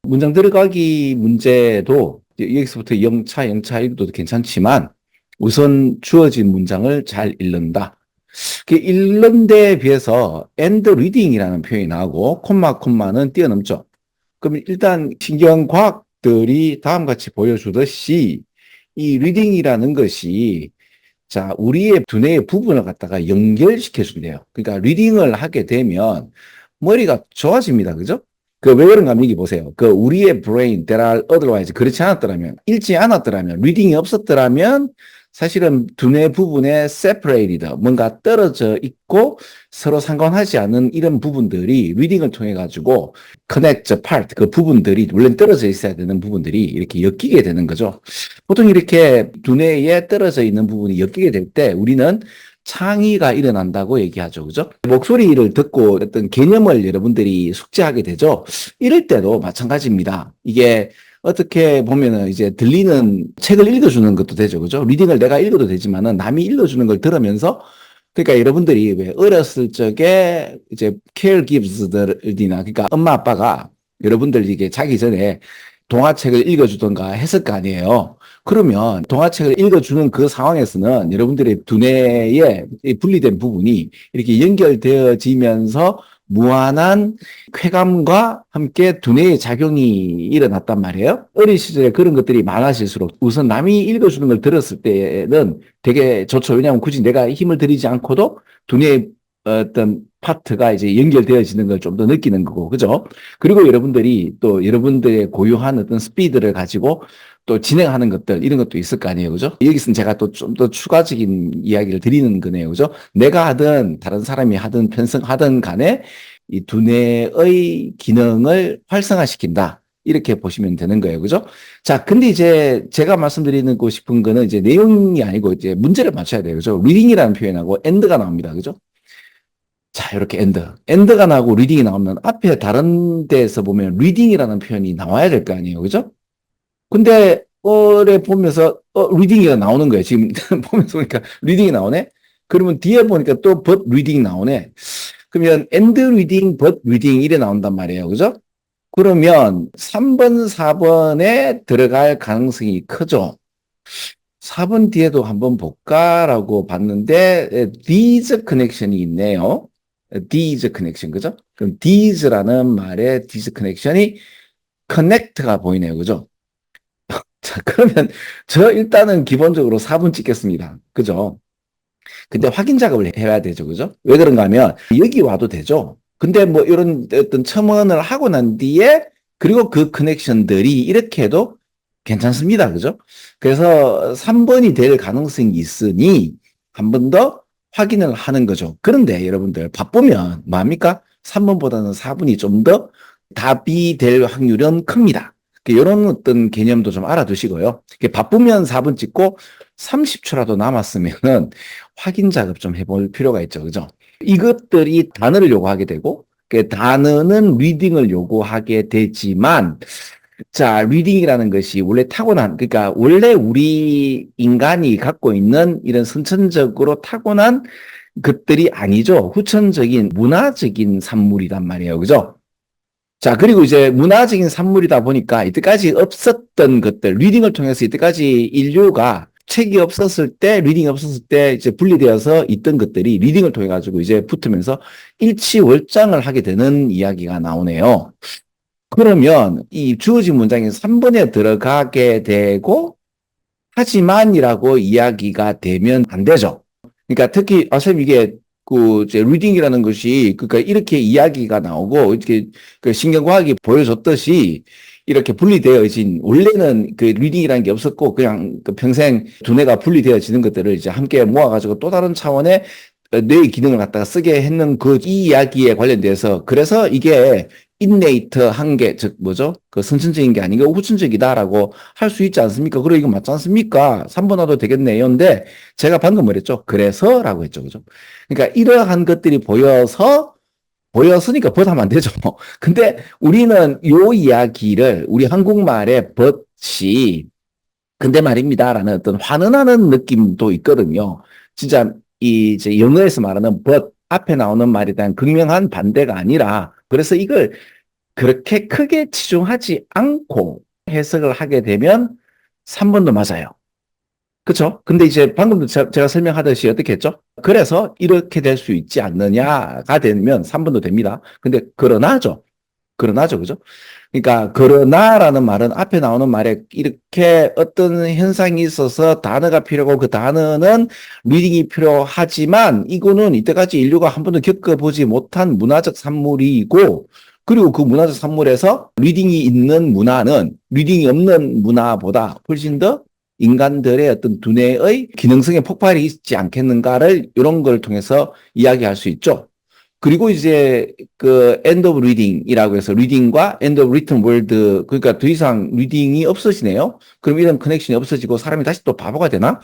문장 들어가기 문제도 여기서부터 영차, 영차 읽어도 괜찮지만 우선 주어진 문장을 잘 읽는다. 그 읽는 데에 비해서 and reading이라는 표현이 나오고 콤마는 뛰어넘죠. 그럼 일단 신경과학들이 다음같이 보여주듯이 이 리딩이라는 것이 자, 우리의 두뇌의 부분을 갖다가 연결시켜 준대요. 그러니까 리딩을 하게 되면 머리가 좋아집니다. 그죠? 그 왜 그런가 하면 이게 보세요. 그 우리의 brain that are otherwise 그렇지 않았더라면, 읽지 않았더라면, 리딩이 없었더라면 사실은 두뇌 부분에 separated, 뭔가 떨어져 있고 서로 상관하지 않은 이런 부분들이 리딩을 통해 가지고 connect part, 그 부분들이 원래 떨어져 있어야 되는 부분들이 이렇게 엮이게 되는 거죠. 보통 이렇게 두뇌에 떨어져 있는 부분이 엮이게 될 때 우리는 창의가 일어난다고 얘기하죠. 그죠? 목소리를 듣고 어떤 개념을 여러분들이 숙지하게 되죠. 이럴 때도 마찬가지입니다. 이게 어떻게 보면은 이제 들리는 책을 읽어주는 것도 되죠. 그죠? 리딩을 내가 읽어도 되지만은 남이 읽어주는 걸 들으면서 그러니까 여러분들이 왜 어렸을 적에 이제 caregivers들이나 그러니까 엄마 아빠가 여러분들 이게 자기 전에 동화책을 읽어주던가 했을 거 아니에요. 그러면 동화책을 읽어주는 그 상황에서는 여러분들의 두뇌에 분리된 부분이 이렇게 연결되어지면서 무한한 쾌감과 함께 두뇌의 작용이 일어났단 말이에요. 어린 시절에 그런 것들이 많아질수록 우선 남이 읽어주는 걸 들었을 때는 되게 좋죠. 왜냐하면 굳이 내가 힘을 들이지 않고도 두뇌의 어떤 파트가 이제 연결되어지는 걸 좀 더 느끼는 거고, 그죠? 그리고 여러분들이 또 여러분들의 고유한 어떤 스피드를 가지고 또 진행하는 것들, 이런 것도 있을 거 아니에요, 그죠? 여기서는 제가 또 좀 더 추가적인 이야기를 드리는 거네요, 그죠? 내가 하든 다른 사람이 하든 편성하든 간에 이 두뇌의 기능을 활성화시킨다. 이렇게 보시면 되는 거예요, 그죠? 자, 근데 이제 제가 말씀드리고 싶은 거는 이제 내용이 아니고 이제 문제를 맞춰야 돼요, 그죠? 리딩이라는 표현하고 end가 나옵니다, 그죠? 자, 이렇게 엔드가 나오고 리딩이 나오면 앞에 다른 데에서 보면 리딩이라는 표현이 나와야 될 거 아니에요. 그죠? 근데 어래 보면서 리딩이 나오는 거예요. 지금 보면서 보니까 리딩이 나오네. 그러면 뒤에 보니까 또 but reading 나오네. 그러면 and reading, but reading 이래 나온단 말이에요. 그죠? 그러면 3번, 4번에 들어갈 가능성이 크죠. 4번 뒤에도 한번 볼까라고 봤는데 these connection이 있네요. these connection, 그죠? 그럼 these라는 말에 these connection이 connect가 보이네요. 그죠? 자, 그러면 저 일단은 기본적으로 4분 찍겠습니다. 그죠? 근데 확인 작업을 해야 되죠. 그죠? 왜 그런가 하면 여기 와도 되죠. 근데 뭐 이런 어떤 첨언을 하고 난 뒤에 그리고 그 커넥션들이 이렇게 해도 괜찮습니다. 그죠? 그래서 3번이 될 가능성이 있으니 한 번 더 확인을 하는 거죠. 그런데 여러분들 바쁘면 뭐합니까? 3번보다는 4번이 좀 더 답이 될 확률은 큽니다. 이런 어떤 개념도 좀 알아두시고요. 바쁘면 4분 찍고 30초라도 남았으면은 확인 작업 좀 해볼 필요가 있죠. 그죠? 이것들이 단어를 요구하게 되고, 그 단어는 리딩을 요구하게 되지만, 자, 리딩이라는 것이 원래 타고난, 그러니까 원래 우리 인간이 갖고 있는 이런 선천적으로 타고난 것들이 아니죠. 후천적인 문화적인 산물이란 말이에요. 그죠? 자, 그리고 이제 문화적인 산물이다 보니까 이때까지 없었던 것들, 리딩을 통해서 이때까지 인류가 책이 없었을 때, 리딩이 없었을 때 이제 분리되어서 있던 것들이 리딩을 통해 가지고 이제 붙으면서 일치월장을 하게 되는 이야기가 나오네요. 그러면 이 주어진 문장이 3번에 들어가게 되고, 하지만이라고 이야기가 되면 안 되죠. 그러니까 특히, 선생님 이게 그 이제 리딩이라는 것이 그러니까 이렇게 이야기가 나오고 이렇게 그 신경과학이 보여줬듯이 이렇게 분리되어진 원래는 그 리딩이라는 게 없었고 그냥 그 평생 두뇌가 분리되어지는 것들을 이제 함께 모아가지고 또 다른 차원의 뇌의 기능을 갖다가 쓰게 했는 그 이 이야기에 관련돼서 그래서 이게 인네이트한 게, 즉, 뭐죠? 그 선천적인 게 아니고 후천적이다라고 할 수 있지 않습니까? 그래, 이거 맞지 않습니까? 3번 와도 되겠네요. 근데 제가 방금 뭐랬죠? 그래서라고 했죠. 그죠? 그러니까 이러한 것들이 보였으니까 벗하면 안 되죠. 근데 우리는 요 이야기를 우리 한국말의 벗이 근데 말입니다라는 어떤 환원하는 느낌도 있거든요. 진짜 이 이제 영어에서 말하는 but 앞에 나오는 말에 대한 극명한 반대가 아니라 그래서 이걸 그렇게 크게 치중하지 않고 해석을 하게 되면 3번도 맞아요. 그렇죠? 근데 이제 방금도 제가 설명하듯이 어떻게 했죠? 그래서 이렇게 될 수 있지 않느냐가 되면 3번도 됩니다. 근데 그러나죠. 그러나죠. 그죠? 그러니까 그러나라는 말은 앞에 나오는 말에 이렇게 어떤 현상이 있어서 단어가 필요하고 그 단어는 리딩이 필요하지만 이거는 이때까지 인류가 한 번도 겪어보지 못한 문화적 산물이고 그리고 그 문화적 산물에서 리딩이 있는 문화는 리딩이 없는 문화보다 훨씬 더 인간들의 어떤 두뇌의 기능성의 폭발이 있지 않겠는가를 이런 걸 통해서 이야기할 수 있죠. 그리고 이제 그 end of reading이라고 해서 reading과 end of written word 그러니까 더 이상 리딩이 없어지네요. 그럼 이런 커넥션이 없어지고 사람이 다시 또 바보가 되나?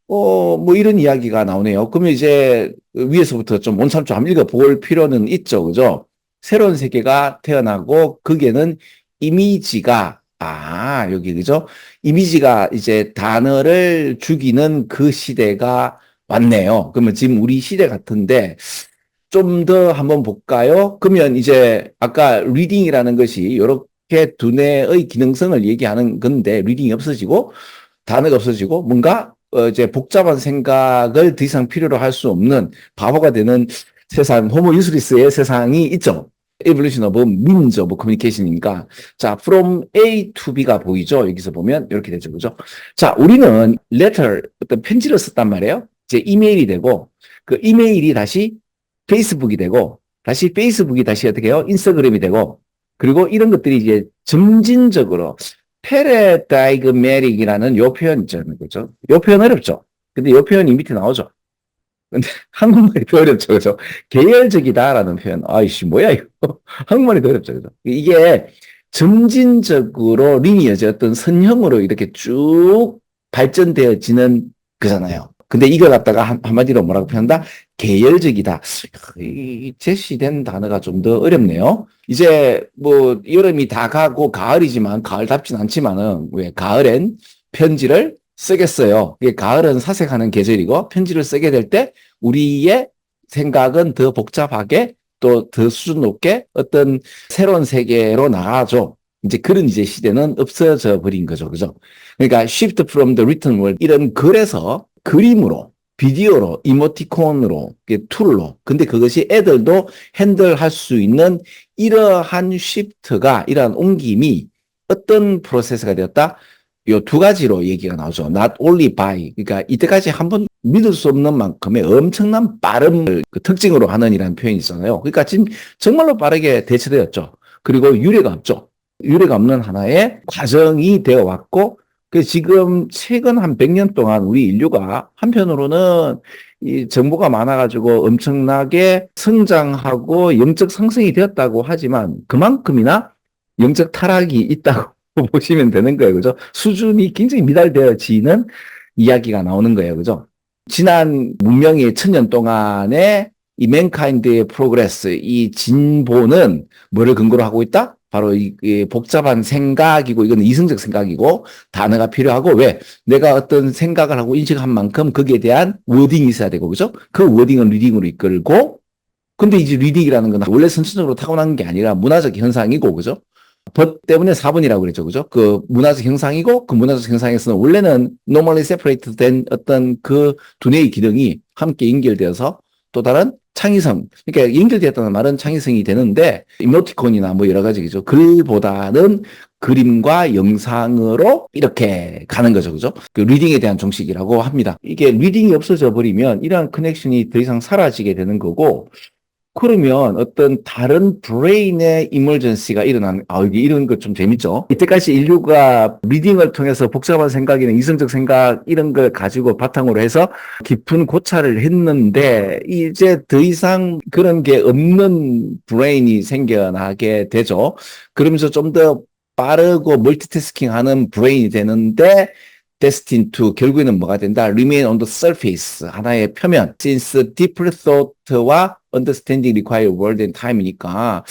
뭐 이런 이야기가 나오네요. 그러면 이제 위에서부터 좀 원참 좀 한번 읽어볼 필요는 있죠. 그죠? 새로운 세계가 태어나고 거기에는 이미지가 여기 그죠? 이미지가 이제 단어를 죽이는 그 시대가 왔네요. 그러면 지금 우리 시대 같은데 좀 더 한번 볼까요? 그러면 이제 아까 리딩이라는 것이 이렇게 두뇌의 기능성을 얘기하는 건데 리딩이 없어지고 단어가 없어지고 뭔가 이제 복잡한 생각을 더 이상 필요로 할 수 없는 바보가 되는 세상, 호모 유스리스의 세상이 있죠. Evolution of Means of Communication이니까. 자, from A to B가 보이죠? 여기서 보면 이렇게 되죠. 그죠? 자, 우리는 letter, 어떤 편지를 썼단 말이에요. 이제 이메일이 되고, 그 이메일이 다시 페이스북이 되고, 다시 페이스북이 다시 어떻게 해요? 인스타그램이 되고, 그리고 이런 것들이 이제 점진적으로 패러다이그매틱이라는 요 표현 있잖아요. 그죠? 요 표현 어렵죠? 근데 요 표현이 밑에 나오죠? 근데 한국말이 더 어렵죠. 그죠? 계열적이다라는 표현. 아이씨, 뭐야, 이거. 한국말이 더 어렵죠. 그죠? 이게 점진적으로 리니어지 어떤 선형으로 이렇게 쭉 발전되어지는 거잖아요. 근데 이걸 갖다가 한마디로 뭐라고 표현한다? 계열적이다. 이 제시된 단어가 좀 더 어렵네요. 이제 뭐 여름이 다 가고 가을이지만 가을답진 않지만은 왜 가을엔 편지를 쓰겠어요. 이게 가을은 사색하는 계절이고 편지를 쓰게 될 때 우리의 생각은 더 복잡하게 또 더 수준 높게 어떤 새로운 세계로 나가죠. 이제 그런 이제 시대는 없어져 버린 거죠. 그죠? 그러니까 shift from the written word 이런 글에서 그림으로 비디오로 이모티콘으로 툴로 근데 그것이 애들도 핸들할 수 있는 이러한 쉬프트가 이러한 옮김이 어떤 프로세스가 되었다? 요 두 가지로 얘기가 나오죠. Not only by 그러니까 이때까지 한번 믿을 수 없는 만큼의 엄청난 빠름을 그 특징으로 하는 이라는 표현이 있잖아요. 그러니까 지금 정말로 빠르게 대처되었죠. 그리고 유례가 없죠. 유례가 없는 하나의 과정이 되어 왔고 그 지금 최근 한 100년 동안 우리 인류가 한편으로는 이 정보가 많아가지고 엄청나게 성장하고 영적 상승이 되었다고 하지만 그만큼이나 영적 타락이 있다고 보시면 되는 거예요. 그죠? 수준이 굉장히 미달되어지는 이야기가 나오는 거예요. 그죠? 지난 문명의 1000년 동안의 이 맨카인드의 프로그레스, 이 진보는 뭐를 근거로 하고 있다? 바로 이 복잡한 생각이고 이건 이성적 생각이고 단어가 필요하고 왜? 내가 어떤 생각을 하고 인식한 만큼 거기에 대한 워딩이 있어야 되고 그죠? 그 워딩은 리딩으로 이끌고 근데 이제 리딩이라는 건 원래 선천적으로 타고난 게 아니라 문화적 현상이고 그죠? 법 때문에 4번이라고 그랬죠. 그죠? 그 문화적 현상이고 그 문화적 현상에서는 원래는 normally separated 된 어떤 그 두뇌의 기능이 함께 연결되어서 또 다른 창의성, 그러니까 연결되었다는 말은 창의성이 되는데 이모티콘이나 뭐 여러 가지죠. 글보다는 그림과 영상으로 이렇게 가는 거죠. 그죠? 그 리딩에 대한 정식이라고 합니다. 이게 리딩이 없어져 버리면 이러한 커넥션이 더 이상 사라지게 되는 거고 그러면 어떤 다른 브레인의 이머전시가 일어나는, 이런 거 좀 재밌죠? 이때까지 인류가 리딩을 통해서 복잡한 생각이나 이성적 생각, 이런 걸 가지고 바탕으로 해서 깊은 고찰을 했는데, 이제 더 이상 그런 게 없는 브레인이 생겨나게 되죠. 그러면서 좀 더 빠르고 멀티태스킹 하는 브레인이 되는데, destined to 결국에는 뭐가 된다? remain on the surface 하나의 표면 since deeper thought와 understanding require world and time이니까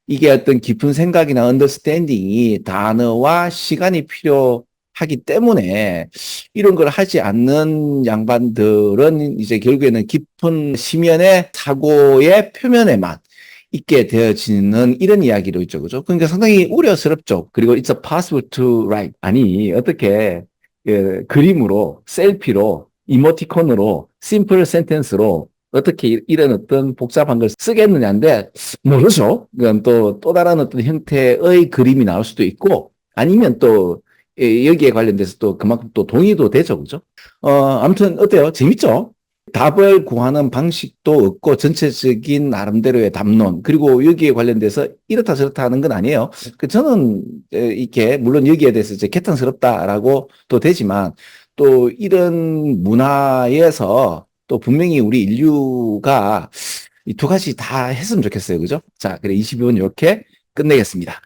이게 어떤 깊은 생각이나 understanding이 단어와 시간이 필요하기 때문에 이런 걸 하지 않는 양반들은 이제 결국에는 깊은 심연의 사고의 표면에만 있게 되어지는 이런 이야기로 있죠. 그죠? 그러니까 상당히 우려스럽죠. 그리고 it's a possible to write. 아니, 어떻게, 그림으로, 셀피로, 이모티콘으로, 심플 센텐스로 어떻게 이런 어떤 복잡한 걸 쓰겠느냐인데, 모르죠. 그건 또 다른 어떤 형태의 그림이 나올 수도 있고, 아니면 또, 여기에 관련돼서 또 그만큼 또 동의도 되죠. 그죠? 아무튼 어때요? 재밌죠? 답을 구하는 방식도 없고 전체적인 나름대로의 담론 그리고 여기에 관련돼서 이렇다 저렇다 하는 건 아니에요. 저는 이렇게 물론 여기에 대해서 이제 개탄스럽다라고 또 되지만 또 이런 문화에서 또 분명히 우리 인류가 이 두 가지 다 했으면 좋겠어요. 그죠? 자, 그래 22분 이렇게 끝내겠습니다.